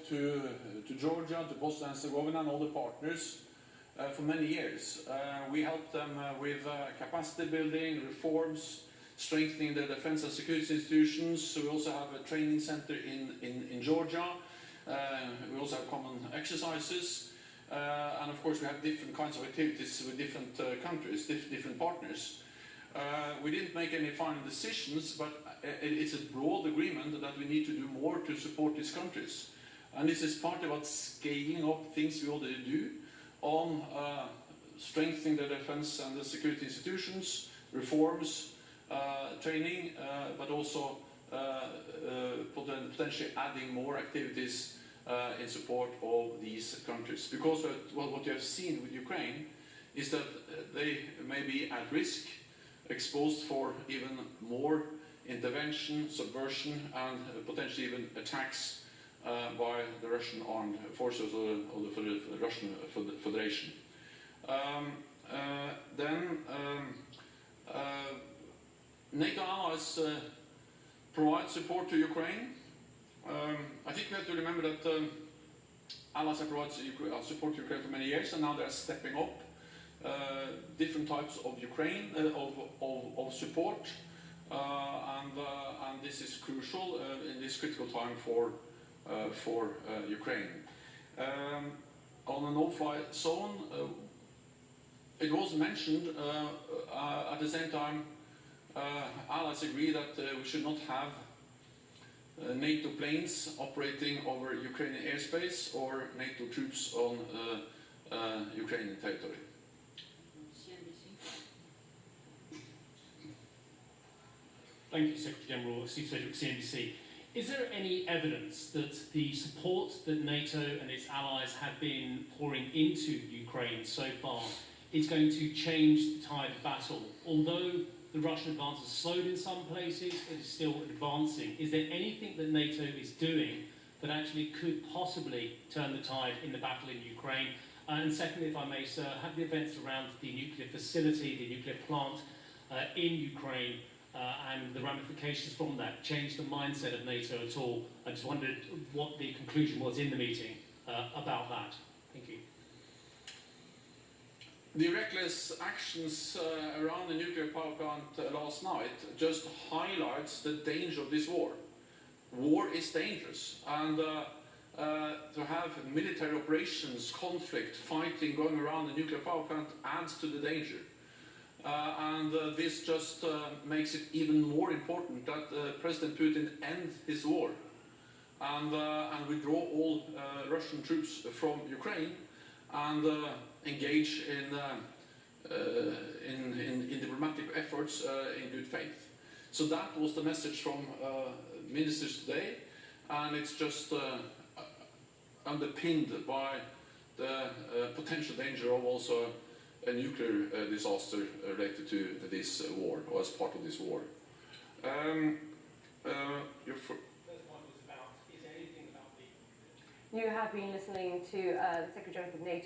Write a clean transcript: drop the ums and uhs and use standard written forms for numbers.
to Georgia, to Bosnia and Herzegovina and other partners for many years. We helped them with capacity building, reforms, strengthening their defense and security institutions. We also have a training center in Georgia. We also have common exercises. And of course we have different kinds of activities with different countries, different partners. We didn't make any final decisions, but it's a broad agreement that we need to do more to support these countries. And this is partly about scaling up things we already do on strengthening the defense and the security institutions, reforms, training, but also potentially adding more activities in support of these countries. Because what you have seen with Ukraine is that they may be at risk, exposed for even more intervention, subversion, and potentially even attacks by the Russian armed forces or the Russian Federation. NATO allies provide support to Ukraine. I think we have to remember that allies have provided support to Ukraine for many years, and now they are stepping up different types of Ukraine of support, and this is crucial in this critical time for Ukraine. On a no-fly zone, it was mentioned at the same time. Allies agree that we should not have NATO planes operating over Ukrainian airspace or NATO troops on Ukrainian territory. Thank you, Secretary General. Steve Sedgwick, CNBC. Is there any evidence that the support that NATO and its allies have been pouring into Ukraine so far is going to change the tide of battle? Although the Russian advance has slowed in some places, it is still advancing. Is there anything that NATO is doing that actually could possibly turn the tide in the battle in Ukraine? And secondly, if I may, sir, have the events around the nuclear facility, the nuclear plant in Ukraine, and the ramifications from that changed the mindset of NATO at all? I just wondered what the conclusion was in the meeting about that. Thank you. The reckless actions around the nuclear power plant last night just highlights the danger of this war. War is dangerous, and to have military operations, conflict, fighting going around the nuclear power plant adds to the danger. This just makes it even more important that President Putin end his war and withdraw all Russian troops from Ukraine and engage in diplomatic efforts in good faith. So that was the message from ministers today, and it's just underpinned by the potential danger of also a nuclear disaster related to this war, or as part of this war. You have been listening to the Secretary General of NATO